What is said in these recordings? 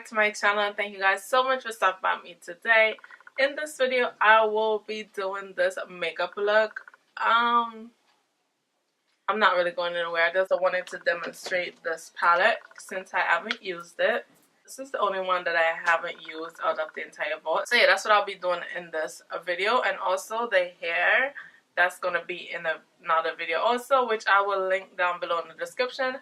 to my channel, and thank you guys so much for stopping by me today. In this video, I will be doing this makeup look. I'm not really going anywhere. I just wanted to demonstrate this palette since I haven't used it. This is the only one that I haven't used out of the entire vault. So yeah, that's what I'll be doing in this video. And also the hair, that's going to be in another video also, which I will link down below in the description.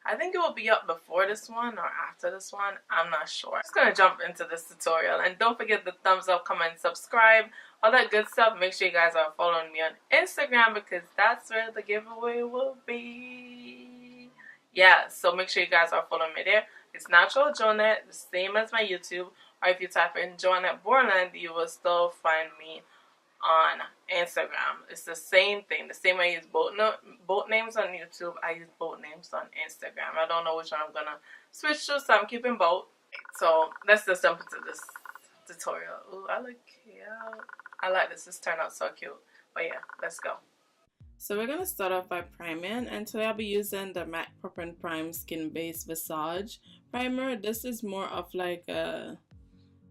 I think it will be up before this one or after this one. I'm not sure. I'm just going to jump into this tutorial. And don't forget the thumbs up, comment, subscribe, all that good stuff. Make sure you guys are following me on Instagram because that's where the giveaway will be. Yeah, so make sure you guys are following me there. It's Natural Jonet, the same as my YouTube. Or if you type in Jonet Borland, you will still find me on Instagram. It's the same thing. The same way I use both names on YouTube, I use both names on Instagram. I don't know which one I'm gonna switch to, so I'm keeping both. So let's just jump into this tutorial. Ooh, I look cute. I like this. This turned out so cute. But yeah, let's go. So we're gonna start off by priming, and today I'll be using the MAC Prep and Prime Skin Base Visage Primer. This is more of like a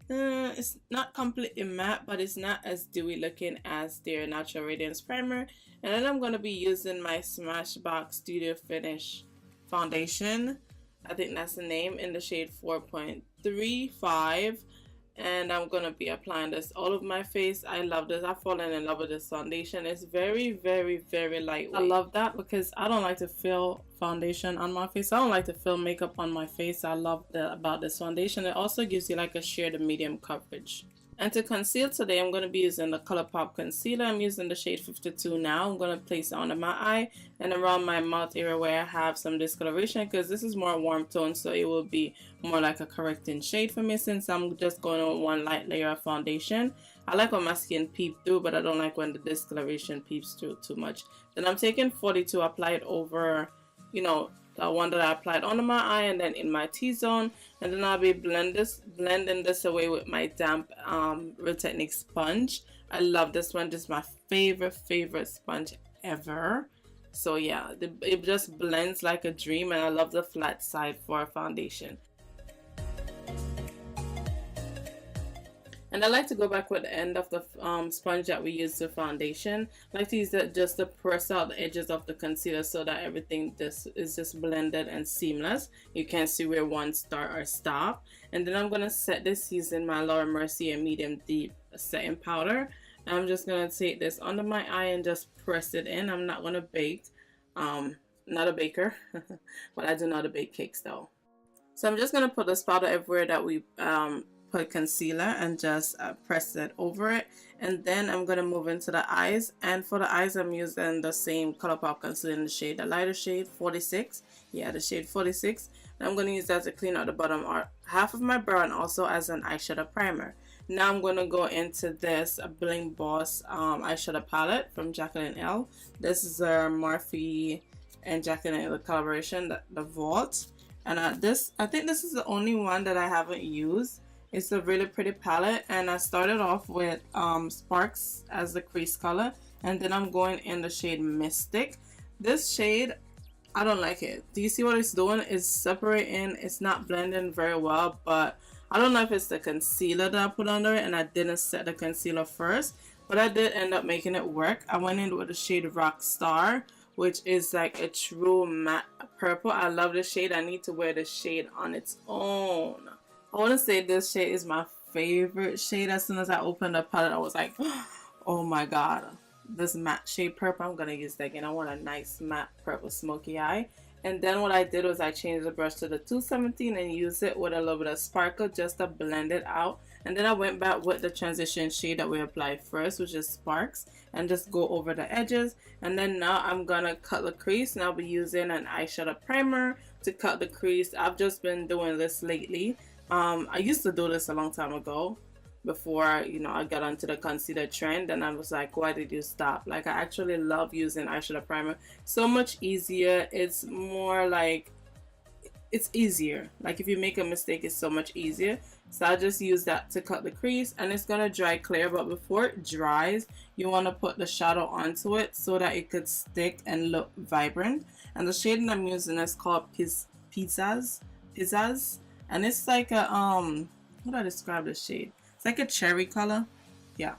it's not completely matte, but it's not as dewy looking as their Natural Radiance Primer. And then I'm going to be using my Smashbox Studio Finish Foundation. I think that's the name, in the shade 4.35. And I'm going to be applying this all over my face. I love this. I've fallen in love with this foundation. It's very, very, very lightweight. I love that because I don't like to feel foundation on my face. I don't like to feel makeup on my face. I love that about this foundation. It also gives you like a sheer to medium coverage. And to conceal today, I'm going to be using the ColourPop concealer. I'm using the shade 52 now. I'm going to place it under my eye and around my mouth area where I have some discoloration, because this is more warm tone, so it will be more like a correcting shade for me since I'm just going on one light layer of foundation. I like when my skin peeps through, but I don't like when the discoloration peeps through too much. Then I'm taking 42, apply it over, you know, the one that I applied under my eye and then in my T-zone, and then I'll be blending this away with my damp Real Technique sponge. I love this one. This is my favorite sponge ever. So yeah, it just blends like a dream, and I love the flat side for a foundation. And I like to go back with the end of the sponge that we used for foundation. I like to use it just to press out the edges of the concealer so that everything is just blended and seamless. You can't see where one start or stop. And then I'm going to set this using my Laura Mercier Medium Deep Setting Powder. I'm just going to take this under my eye and just press it in. I'm not going to bake. Not a baker, but I do know how to bake cakes though. So I'm just going to put this powder everywhere that we put concealer and just press it over it. And then I'm going to move into the eyes, and for the eyes I'm using the same ColourPop concealer in the shade, the lighter shade 46. Yeah, the shade 46. And I'm going to use that to clean out the bottom half of my brow and also as an eyeshadow primer. Now I'm going to go into this Bling Boss eyeshadow palette from Jacylin L. This is a Morphe and Jacylin L collaboration, the Vault. And I think this is the only one that I haven't used. It's a really pretty palette, and I started off with Sparks as the crease color, and then I'm going in the shade Mystic. This shade, I don't like it. Do you see what it's doing? It's separating, it's not blending very well, but I don't know if it's the concealer that I put under it and I didn't set the concealer first, but I did end up making it work. I went in with the shade Rockstar, which is like a true matte purple. I love this shade. I need to wear the shade on its own. I want to say this shade is my favorite shade. As soon as I opened the palette, I was like, oh my god, this matte shade purple, I'm going to use that again. I want a nice matte purple smoky eye. And then what I did was I changed the brush to the 217 and used it with a little bit of sparkle just to blend it out. And then I went back with the transition shade that we applied first, which is Sparks, and just go over the edges. And then now I'm going to cut the crease, and I'll be using an eyeshadow primer to cut the crease. I've just been doing this lately. I used to do this a long time ago before, you know, I got onto the concealer trend, and I was like, why did you stop? Like, I actually love using eyeshadow primer. So much easier. It's more like, it's easier. Like, if you make a mistake, it's so much easier. So I just use that to cut the crease, and it's gonna dry clear, but before it dries, you want to put the shadow onto it so that it could stick and look vibrant. And the shade that I'm using is called Pizzazz. and it's like a how do I describe the shade? It's like a cherry color. Yeah,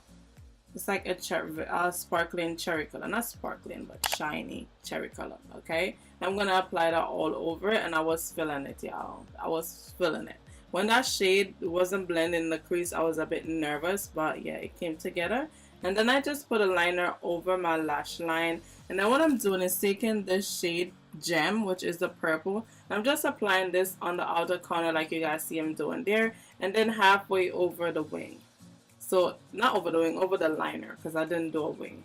it's like a sparkling cherry color, not sparkling but shiny cherry color. Okay, I'm gonna apply that all over it, and I was feeling it, y'all. I was feeling it. When that shade wasn't blending in the crease, I was a bit nervous, but yeah, it came together. And then I just put a liner over my lash line, and then what I'm doing is taking this shade Gem, which is the purple, and I'm just applying this on the outer corner like you guys see I'm doing there, and then halfway over the wing. So not over the wing, over the liner, because I didn't do a wing.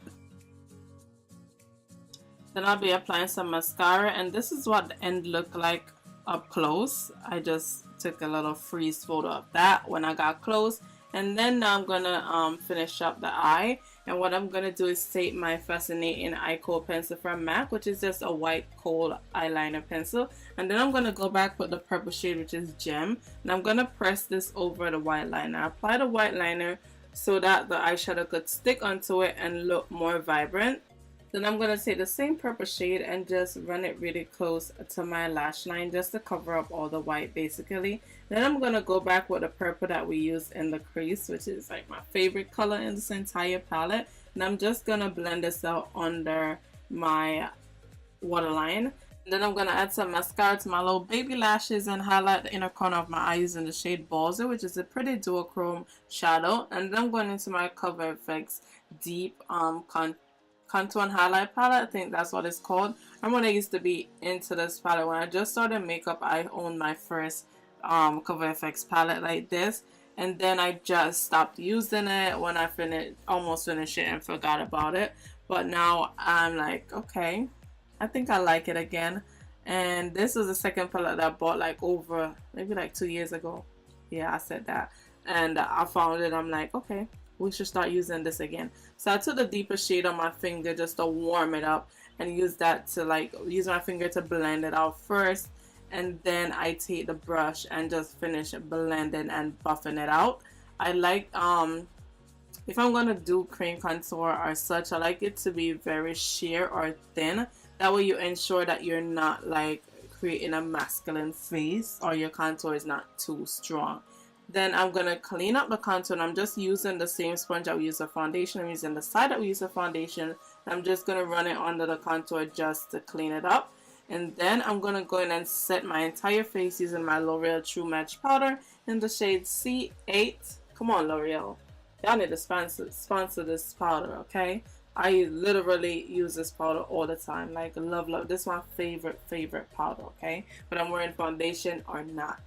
Then I'll be applying some mascara, and this is what the end looked like up close. I just took a little freeze photo of that when I got close. And then now I'm gonna finish up the eye, and what I'm gonna do is take my Fascinating Eye Kohl pencil from MAC, which is just a white kohl eyeliner pencil, and then I'm gonna go back with the purple shade, which is Gem, and I'm gonna press this over the white liner. Apply the white liner so that the eyeshadow could stick onto it and look more vibrant. Then I'm going to take the same purple shade and just run it really close to my lash line just to cover up all the white basically. Then I'm going to go back with the purple that we used in the crease, which is like my favorite color in this entire palette. And I'm just going to blend this out under my waterline. Then I'm going to add some mascara to my little baby lashes and highlight the inner corner of my eye using the shade Balzer, which is a pretty duochrome shadow. And then I'm going into my Cover FX Deep Contour and Highlight palette. I think that's what it's called. I remember when I used to be into this palette when I just started makeup. I owned my first Cover FX palette like this, and then I just stopped using it when I almost finished it and forgot about it. But now I'm like, okay, I think I like it again. And this is the second palette that I bought like over maybe like 2 years ago. Yeah, I said that. And I found it. I'm like, okay, we should start using this again. So I took the deeper shade on my finger just to warm it up and use that to use my finger to blend it out first, and then I take the brush and just finish blending and buffing it out. I like if I'm gonna do cream contour or such, I like it to be very sheer or thin. That way you ensure that you're not like creating a masculine face or your contour is not too strong. Then I'm going to clean up the contour, and I'm just using the same sponge that we use for foundation. I'm using the side that we use for foundation. I'm just going to run it under the contour just to clean it up. And then I'm going to go in and set my entire face using my L'Oreal True Match powder in the shade C8. Come on, L'Oreal. Y'all need to sponsor this powder, okay? I literally use this powder all the time. Like, love. This is my favorite powder, okay? But I'm wearing foundation or not.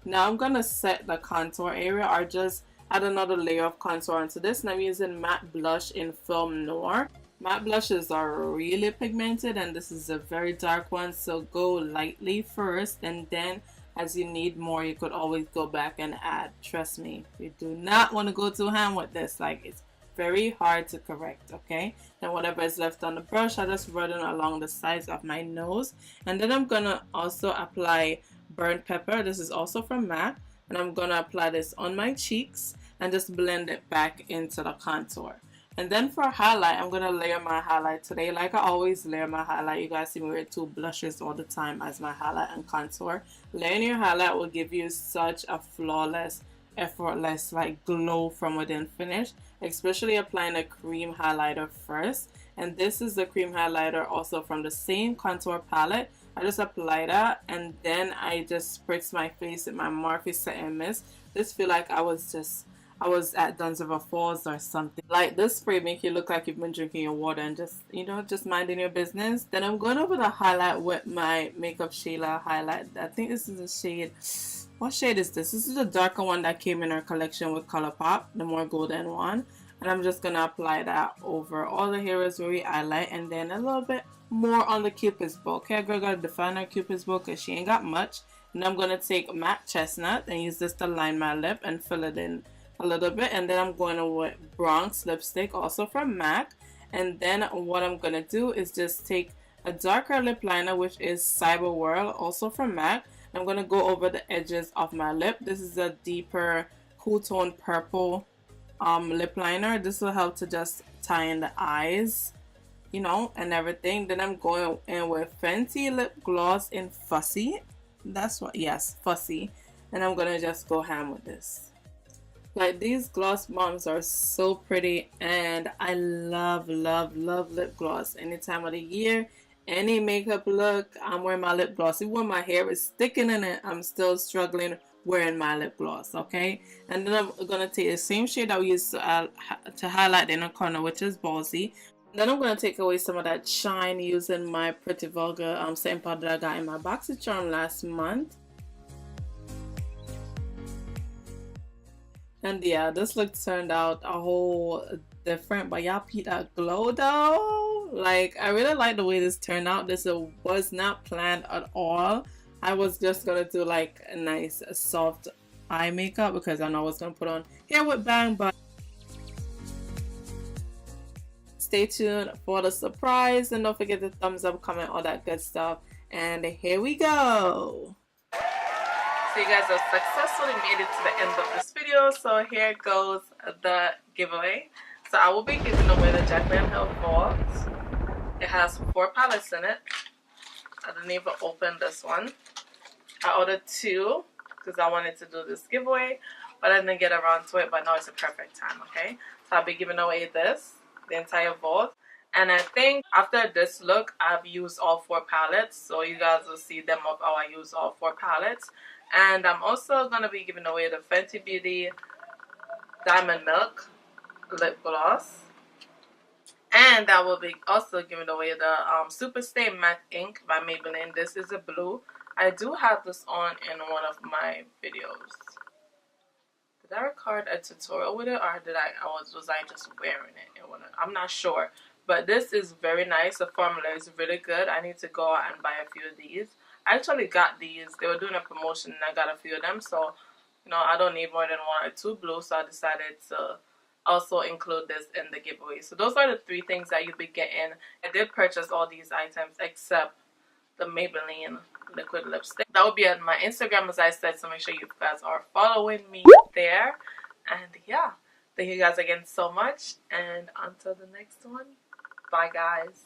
Now I'm going to set the contour area or just add another layer of contour onto this. And I'm using matte blush in Film Noir. Matte blushes are really pigmented, and this is a very dark one. So go lightly first, and then as you need more, you could always go back and add. Trust me, you do not want to go too ham with this. Like, it's very hard to correct, okay? And whatever is left on the brush, I just run it along the sides of my nose. And then I'm going to also apply burnt pepper. This is also from MAC, and I'm gonna apply this on my cheeks and just blend it back into the contour. And then for highlight, I'm gonna layer my highlight today. Like I always layer my highlight. You guys see me wear 2 blushes all the time as my highlight and contour. Layering your highlight will give you such a flawless, effortless like glow from within finish, especially applying a cream highlighter first. And this is the cream highlighter also from the same contour palette. I just apply that, and then I just spritz my face with my Morphe Setting Mist. This feel like I was at Dunsriver Falls or something. Like, this spray make you look like you've been drinking your water and just, you know, just minding your business. Then I'm going over the highlight with my Makeup Shayla highlight. I think this is the shade, what shade is this? This is the darker one that came in our collection with ColourPop, the more golden one. And I'm just gonna apply that over all the areas where we highlight, and then a little bit more on the Cupid's bow. Okay, girl gotta define her Cupid's bow because she ain't got much. And I'm gonna take matte chestnut and use this to line my lip and fill it in a little bit. And then I'm going to with Bronx lipstick, also from MAC. And then what I'm gonna do is just take a darker lip liner, which is Cyber World, also from MAC. I'm gonna go over the edges of my lip. This is a deeper cool tone purple lip liner. This will help to just tie in the eyes, you know, and everything. Then I'm going in with Fenty lip gloss in Fussy. That's what, yes, Fussy. and I'm gonna just go ham with this. Like, these gloss bombs are so pretty, and I love, love, love lip gloss. Any time of the year, any makeup look, I'm wearing my lip gloss. Even when my hair is sticking in it, I'm still struggling wearing my lip gloss, okay? And then I'm gonna take the same shade that we used to highlight the inner corner, which is Ballsy. Then I'm gonna take away some of that shine using my Pretty Vulgar setting powder that I got in my BoxyCharm last month. And yeah, this look turned out a whole different, but y'all peep that glow though. Like, I really like the way this turned out. This was not planned at all. I was just gonna do like a nice soft eye makeup because I know I was gonna put on hair with bang, but stay tuned for the surprise, and don't forget to thumbs up, comment, all that good stuff. And here we go. So you guys have successfully made it to the end of this video. So here goes the giveaway. So I will be giving away the Jacylin Hill Vault. It has 4 palettes in it. I didn't even open this one. I ordered 2 because I wanted to do this giveaway, but I didn't get around to it. But now it's a perfect time, okay? So I'll be giving away this, the entire vault. And I think after this look, I've used all 4 palettes. So you guys will see them of how I use all 4 palettes. And I'm also going to be giving away the Fenty Beauty Diamond Milk Lip Gloss. And I will be also giving away the Super Stay Matte Ink by Maybelline. This is a blue. I do have this on in one of my videos. Did I record a tutorial with it, or was I just wearing it? I'm not sure. But this is very nice. The formula is really good. I need to go out and buy a few of these. I actually got these. They were doing a promotion and I got a few of them. So, you know, I don't need more than 1 or 2 blue. So I decided to also include this in the giveaway. So those are the 3 things that you'll be getting. I did purchase all these items except the Maybelline liquid lipstick. That will be on my Instagram, as I said. So make sure you guys are following me there. And yeah, thank you guys again so much. And until the next one, bye guys.